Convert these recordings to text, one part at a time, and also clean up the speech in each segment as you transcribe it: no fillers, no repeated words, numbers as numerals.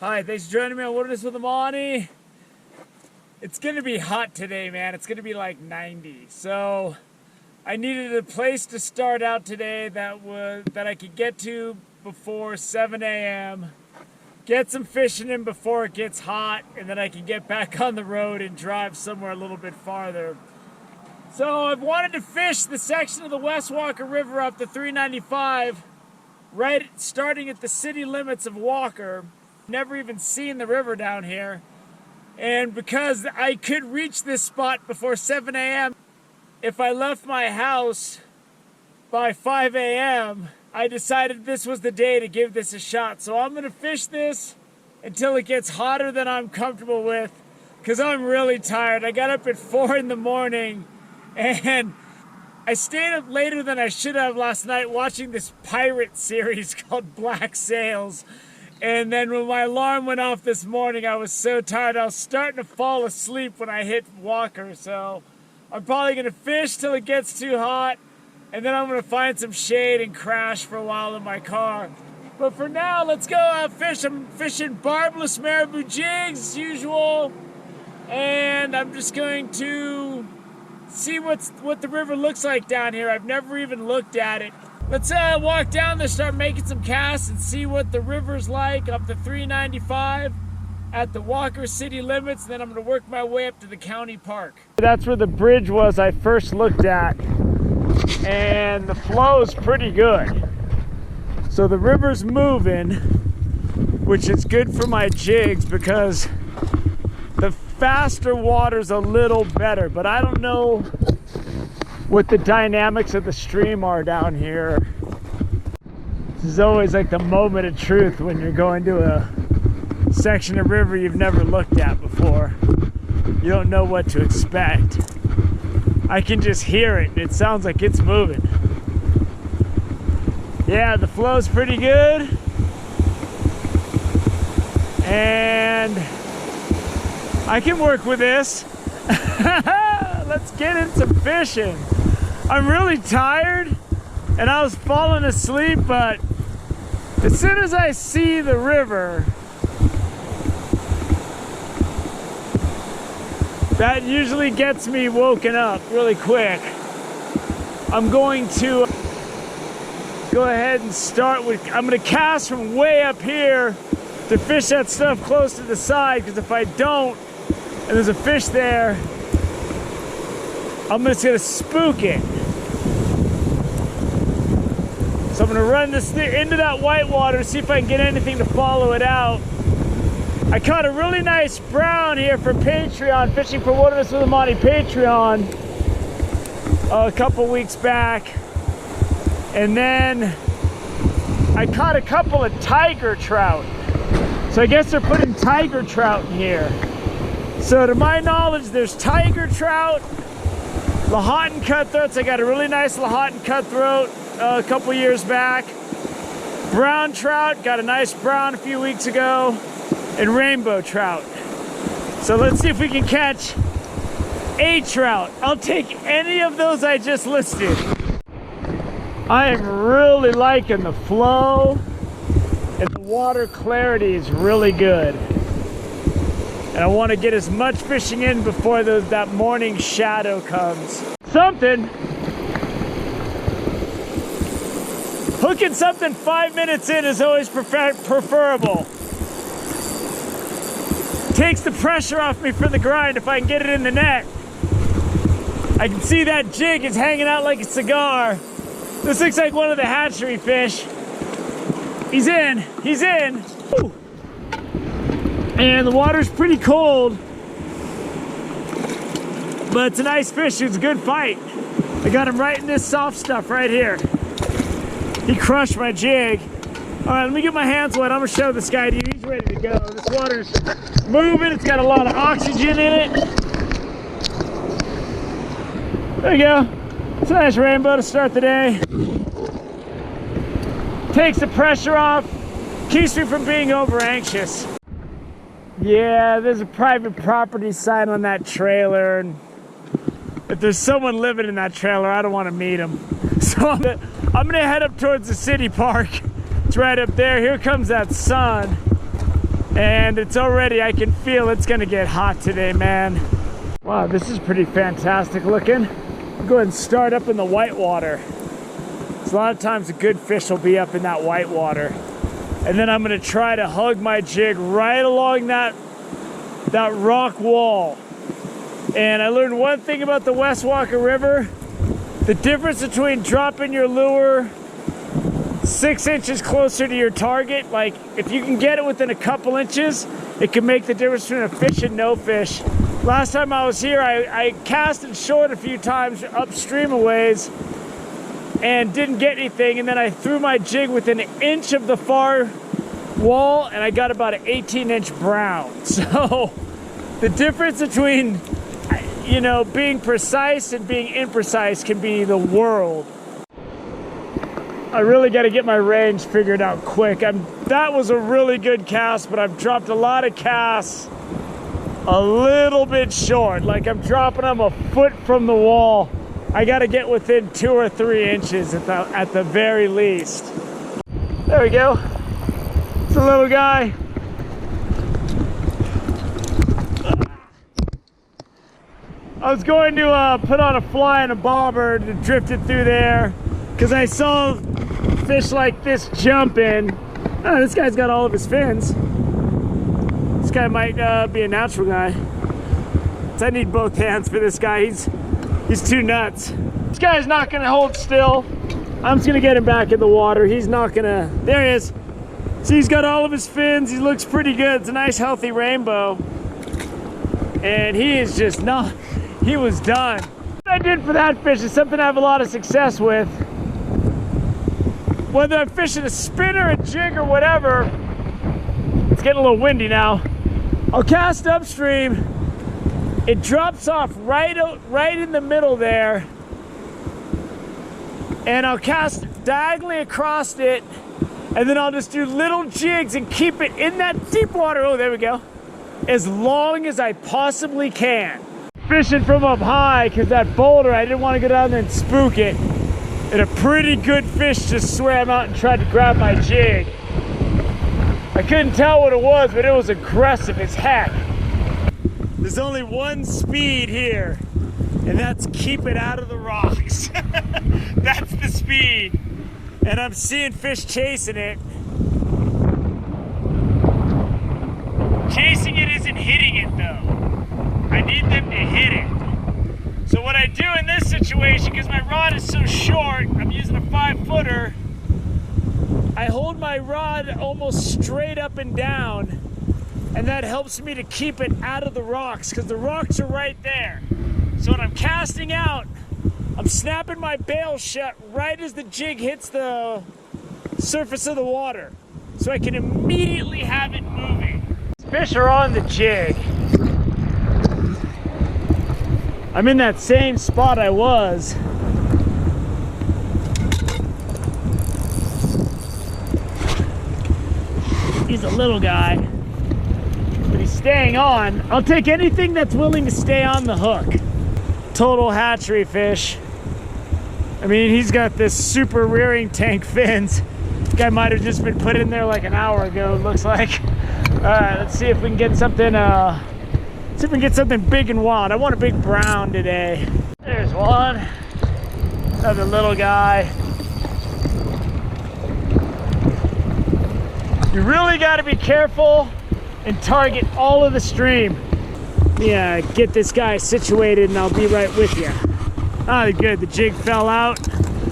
Hi, thanks for joining me on Wilderness with Amani. It's gonna be hot today, man. It's gonna be like 90. So I needed a place to start out today that I could get to before 7 a.m. Get some fishing in before it gets hot, and then I can get back on the road and drive somewhere a little bit farther. So I've wanted to fish the section of the West Walker River up to 395, right starting at the city limits of Walker. Never even seen the river down here. And because I could reach this spot before 7 a.m., if I left my house by 5 a.m., I decided this was the day to give this a shot. So I'm gonna fish this until it gets hotter than I'm comfortable with, because I'm really tired. I got up at 4 in the morning and I stayed up later than I should have last night watching this pirate series called Black Sails. And then when my alarm went off this morning, I was so tired. I was starting to fall asleep when I hit Walker. So I'm probably going to fish till it gets too hot. And then I'm going to find some shade and crash for a while in my car. But for now, let's go out fish. I'm fishing barbless marabou jigs as usual. And I'm just going to see what the river looks like down here. I've never even looked at it. Let's walk down there, start making some casts, and see what the river's like up to 395 at the Walker city limits. Then I'm going to work my way up to the county park. That's where the bridge was I first looked at, and the flow is pretty good. So the river's moving, which is good for my jigs because the faster water's a little better, but I don't know what the dynamics of the stream are down here. This is always like the moment of truth when you're going to a section of river you've never looked at before. You don't know what to expect. I can just hear it. It sounds like it's moving. Yeah, the flow's pretty good. And I can work with this. Let's get in some fishing. I'm really tired and I was falling asleep, but as soon as I see the river, that usually gets me woken up really quick. I'm going to go ahead and start with, I'm going to cast from way up here to fish that stuff close to the side, because if I don't and there's a fish there, I'm just gonna spook it. So I'm gonna run this into that white water, see if I can get anything to follow it out. I caught a really nice brown here for Patreon, Fishing for Wilderness with Amani Patreon, a couple weeks back. And then I caught a couple of tiger trout. So I guess they're putting tiger trout in here. So to my knowledge, there's tiger trout, Lahontan cutthroats. I got a really nice Lahontan cutthroat a couple years back. Brown trout, got a nice brown a few weeks ago. And rainbow trout. So let's see if we can catch a trout. I'll take any of those I just listed. I am really liking the flow, and the water clarity is really good. And I want to get as much fishing in before that morning shadow comes. Something. Hooking something 5 minutes in is always preferable. Takes the pressure off me for the grind if I can get it in the net. I can see that jig is hanging out like a cigar. This looks like one of the hatchery fish. He's in, he's in. Woo. And the water's pretty cold, but it's a nice fish. It's a good fight. I got him right in this soft stuff right here. He crushed my jig. All right, let me get my hands wet. I'm gonna show this guy to you. He's ready to go. This water's moving. It's got a lot of oxygen in it. There you go. It's a nice rainbow to start the day. Takes the pressure off. Keeps me from being over anxious. Yeah, there's a private property sign on that trailer, and if there's someone living in that trailer, I don't want to meet him. So I'm gonna head up towards the city park. It's right up there. Here comes that sun. And it's already, I can feel it's gonna get hot today, man. Wow, this is pretty fantastic looking. I'll go ahead and start up in the white water. So a lot of times a good fish will be up in that white water. And then I'm gonna try to hug my jig right along that rock wall. And I learned one thing about the West Walker River. The difference between dropping your lure 6 inches closer to your target, like if you can get it within a couple inches, it can make the difference between a fish and no fish. Last time I was here, I casted short a few times upstream a ways and didn't get anything, and then I threw my jig within an inch of the far wall and I got about an 18-inch brown. So the difference between, you know, being precise and being imprecise can be the world. I really got to get my range figured out quick. That was a really good cast, but I've dropped a lot of casts a little bit short. Like I'm dropping them a foot from the wall. I got to get within 2 or 3 inches at the very least. There we go. It's a little guy. I was going to put on a fly and a bobber to drift it through there because I saw fish like this jumping. Oh, this guy's got all of his fins. This guy might be a natural guy. So I need both hands for this guy. He's too nuts. This guy's not gonna hold still. I'm just gonna get him back in the water. He's not gonna, there he is. See, he's got all of his fins. He looks pretty good. It's a nice healthy rainbow. And he is just not, he was done. What I did for that fish is something I have a lot of success with. Whether I'm fishing a spinner, a jig, or whatever, it's getting a little windy now. I'll cast upstream. It drops off right in the middle there. And I'll cast diagonally across it. And then I'll just do little jigs and keep it in that deep water. Oh, there we go. As long as I possibly can. Fishing from up high, because that boulder, I didn't want to go down there and spook it. And a pretty good fish just swam out and tried to grab my jig. I couldn't tell what it was, but it was aggressive as heck. There's only one speed here, and that's keep it out of the rocks. That's the speed. And I'm seeing fish chasing it. Chasing it isn't hitting it though. I need them to hit it. So what I do in this situation, because my rod is so short, I'm using a 5-footer, I hold my rod almost straight up and down, and that helps me to keep it out of the rocks, because the rocks are right there. So when I'm casting out, I'm snapping my bail shut right as the jig hits the surface of the water, so I can immediately have it moving. Fish are on the jig. I'm in that same spot I was. He's a little guy, but he's staying on. I'll take anything that's willing to stay on the hook. Total hatchery fish. I mean, he's got this super rearing tank fins. This guy might have just been put in there like an hour ago, it looks like. All right, let's see if we can get something, see if we can get something big and wild. I want a big brown today. There's one. Another little guy. You really got to be careful and target all of the stream. Yeah, get this guy situated and I'll be right with you. Ah, good, the jig fell out.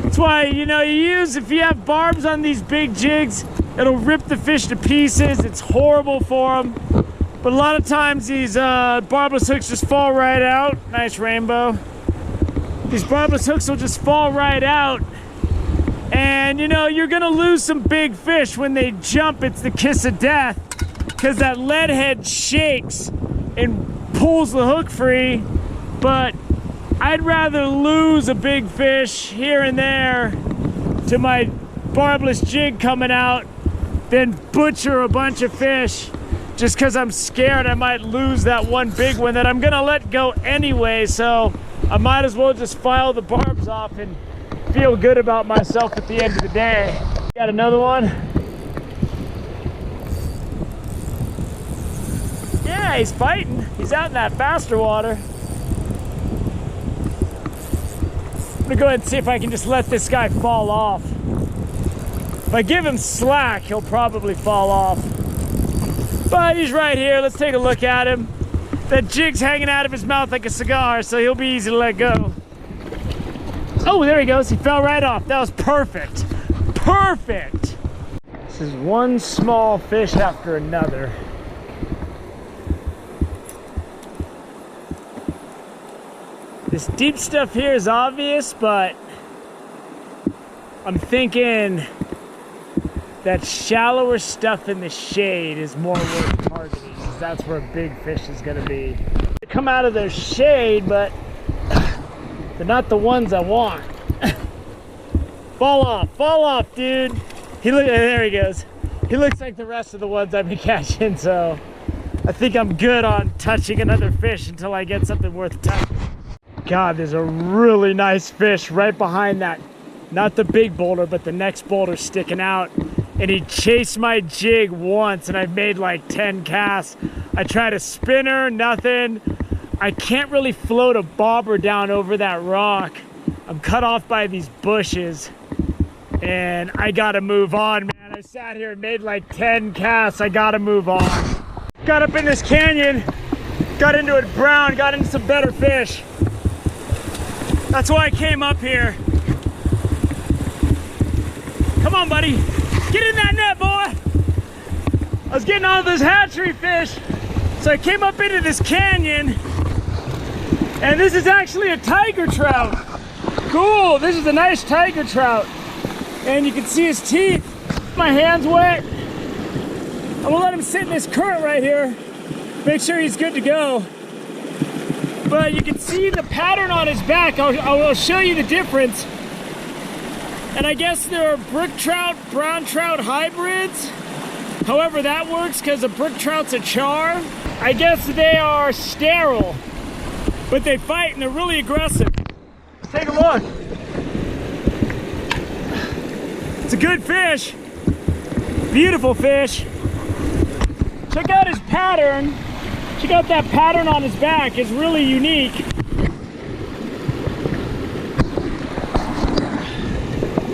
That's why, you know, if you have barbs on these big jigs, it'll rip the fish to pieces. It's horrible for them. But a lot of times these barbless hooks just fall right out. Nice rainbow. These barbless hooks will just fall right out. And you know, you're gonna lose some big fish when they jump. It's the kiss of death, because that lead head shakes and pulls the hook free. But I'd rather lose a big fish here and there to my barbless jig coming out than butcher a bunch of fish just because I'm scared I might lose that one big one that I'm gonna let go anyway. So I might as well just file the barbs off and feel good about myself at the end of the day. Got another one. Yeah, he's fighting. He's out in that faster water. I'm gonna go ahead and see if I can just let this guy fall off. If I give him slack, he'll probably fall off. But he's right here. Let's take a look at him. That jig's hanging out of his mouth like a cigar, so he'll be easy to let go. Oh, there he goes. He fell right off. That was perfect. Perfect. This is one small fish after another. This deep stuff here is obvious, but I'm thinking that shallower stuff in the shade is more worth targeting, because that's where a big fish is going to be. They come out of their shade, but they're not the ones I want. Fall off, dude. There he goes. He looks like the rest of the ones I've been catching, so I think I'm good on touching another fish until I get something worth touching. God, there's a really nice fish right behind that. Not the big boulder, but the next boulder sticking out. And he chased my jig once, and I've made like 10 casts. I tried a spinner, nothing. I can't really float a bobber down over that rock. I'm cut off by these bushes, and I gotta move on, man. I sat here and made like 10 casts. I gotta move on. Got up in this canyon, got into it brown, got into some better fish. That's why I came up here. Come on, buddy. Get in that net, boy. I was getting all of those hatchery fish, so I came up into this canyon, and this is actually a tiger trout. Cool, this is a nice tiger trout. And you can see his teeth. My hand's wet. I'm gonna let him sit in this current right here. Make sure he's good to go. But you can see the pattern on his back. I'll show you the difference. And I guess there are brook trout, brown trout hybrids. However that works, because a brook trout's a char. I guess they are sterile, but they fight and they're really aggressive. Let's take a look. It's a good fish. Beautiful fish. Check out his pattern. Check out that pattern on his back. It's really unique.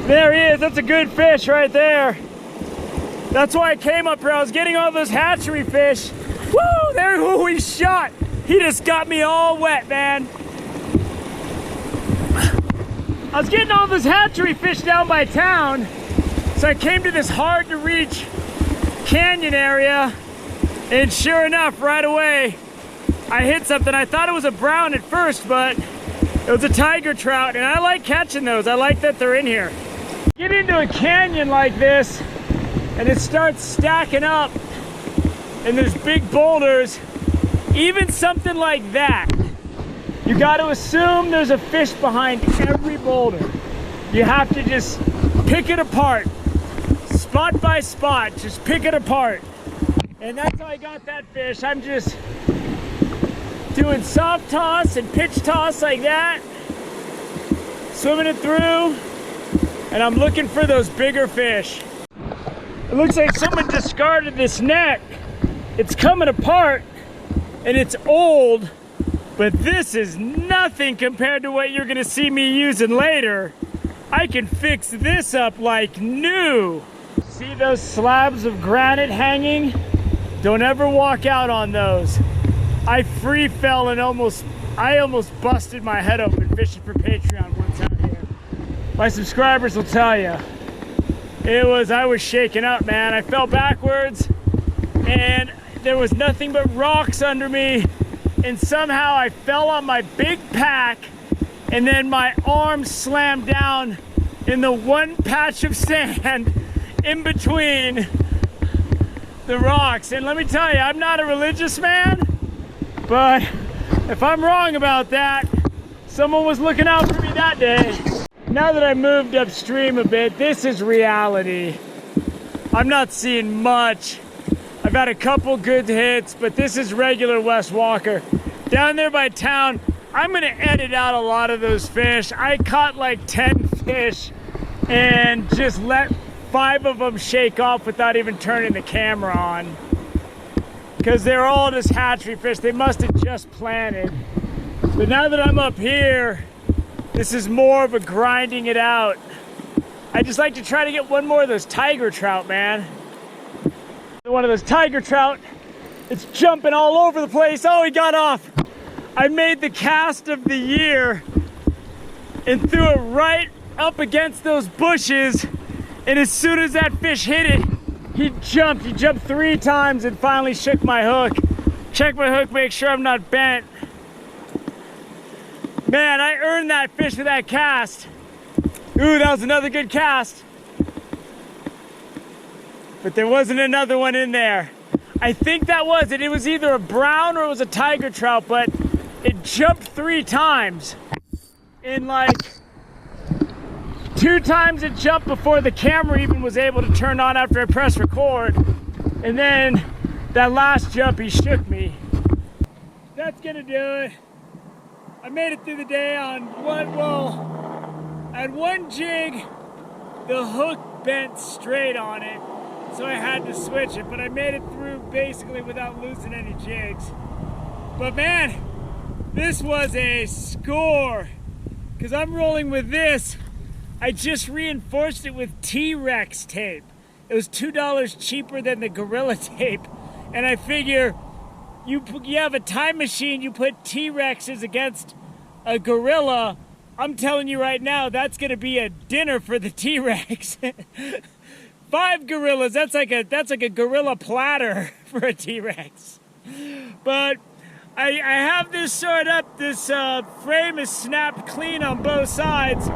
There he is. That's a good fish right there. That's why I came up here. I was getting all those hatchery fish. Woo! There, who he shot. He just got me all wet, man. I was getting all those hatchery fish down by town, so I came to this hard to reach canyon area, and sure enough, right away, I hit something. I thought it was a brown at first, but it was a tiger trout, and I like catching those. I like that they're in here. Get into a canyon like this, and it starts stacking up, and there's big boulders. Even something like that, you got to assume there's a fish behind every boulder. You have to just pick it apart, spot by spot, just pick it apart. And that's how I got that fish. I'm just doing soft toss and pitch toss like that, swimming it through, and I'm looking for those bigger fish. It looks like someone discarded this net. It's coming apart, and it's old, but this is nothing compared to what you're gonna see me using later. I can fix this up like new. See those slabs of granite hanging? Don't ever walk out on those. I free fell and I almost busted my head open fishing for Patreon once out here. My subscribers will tell you. I was shaking up, man. I fell backwards and there was nothing but rocks under me, and somehow I fell on my big pack, and then my arm slammed down in the one patch of sand in between the rocks. And let me tell you, I'm not a religious man, but if I'm wrong about that, someone was looking out for me that day. Now that I moved upstream a bit, this is reality. I'm not seeing much. I've had a couple good hits, but this is regular West Walker. Down there by town, I'm gonna edit out a lot of those fish. I caught like 10 fish and just let 5 of them shake off without even turning the camera on. because they're all just hatchery fish. They must have just planted. But now that I'm up here, this is more of a grinding it out. I just like to try to get one more of those tiger trout, man. One of those tiger trout. It's jumping all over the place. Oh, he got off. I made the cast of the year and threw it right up against those bushes. And as soon as that fish hit it, he jumped. He jumped 3 times and finally shook my hook. Check my hook, make sure I'm not bent. Man, I earned that fish with that cast. Ooh, that was another good cast. But there wasn't another one in there. I think that was it. It was either a brown or it was a tiger trout, but it jumped 3 times. In like 2 times it jumped before the camera even was able to turn on after I pressed record. And then that last jump, he shook me. That's gonna do it. I made it through the day on one, well, I had one jig, the hook bent straight on it, so I had to switch it, but I made it through basically without losing any jigs. But man, this was a score, because I'm rolling with this. I just reinforced it with T-Rex tape. It was $2 cheaper than the Gorilla tape, and I figure you have a time machine, you put T-Rexes against a gorilla. I'm telling you right now, that's gonna be a dinner for the T-Rex. 5 gorillas, that's like a gorilla platter for a T-Rex. But I have this sewed up, this frame is snapped clean on both sides.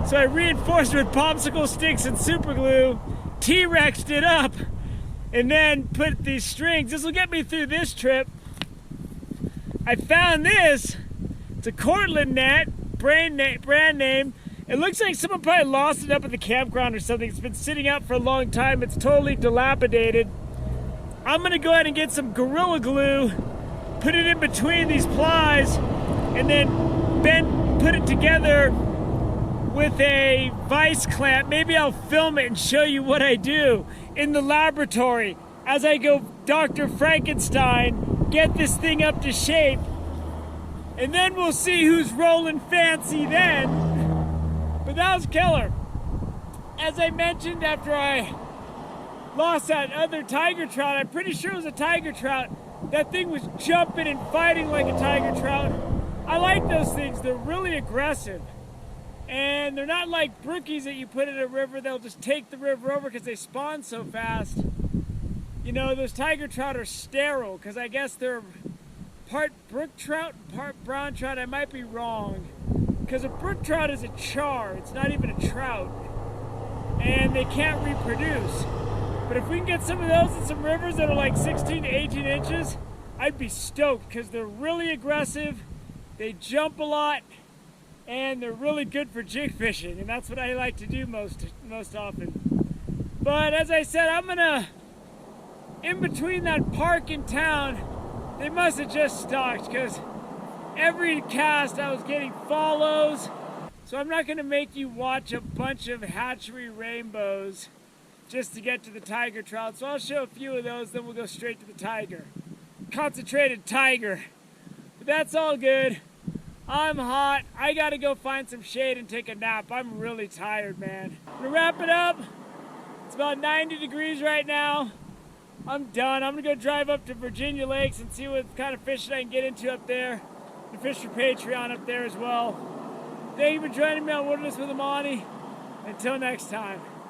So I reinforced with popsicle sticks and super glue, T-Rexed it up, and then put these strings. This will get me through this trip. I found this. It's a Cortland net, brand name. It looks like someone probably lost it up at the campground or something. It's been sitting out for a long time. It's totally dilapidated. I'm gonna go ahead and get some Gorilla Glue, put it in between these plies, and then put it together with a vice clamp. Maybe I'll film it and show you what I do in the laboratory as I go Dr. Frankenstein, get this thing up to shape, and then we'll see who's rolling fancy then. But that was killer. As I mentioned, after I lost that other tiger trout, I'm pretty sure it was a tiger trout. That thing was jumping and fighting like a tiger trout. I like those things. They're really aggressive. And they're not like brookies that you put in a river. They'll just take the river over because they spawn so fast. You know, those tiger trout are sterile because I guess they're part brook trout, part brown trout. I might be wrong. Because a brook trout is a char. It's not even a trout. And they can't reproduce. But if we can get some of those in some rivers that are like 16 to 18 inches, I'd be stoked because they're really aggressive. They jump a lot. And they're really good for jig fishing, and that's what I like to do most often. But as I said, I'm gonna, in between that park and town, they must have just stocked, because every cast I was getting follows. So I'm not gonna make you watch a bunch of hatchery rainbows just to get to the tiger trout. So I'll show a few of those, then we'll go straight to the tiger. Concentrated tiger. But that's all good. I'm hot. I gotta go find some shade and take a nap. I'm really tired, man. I'm gonna wrap it up. It's about 90 degrees right now. I'm done. I'm gonna go drive up to Virginia Lakes and see what kind of fishing I can get into up there. And fish for Patreon up there as well. Thank you for joining me on Wilderness with Amani. Until next time.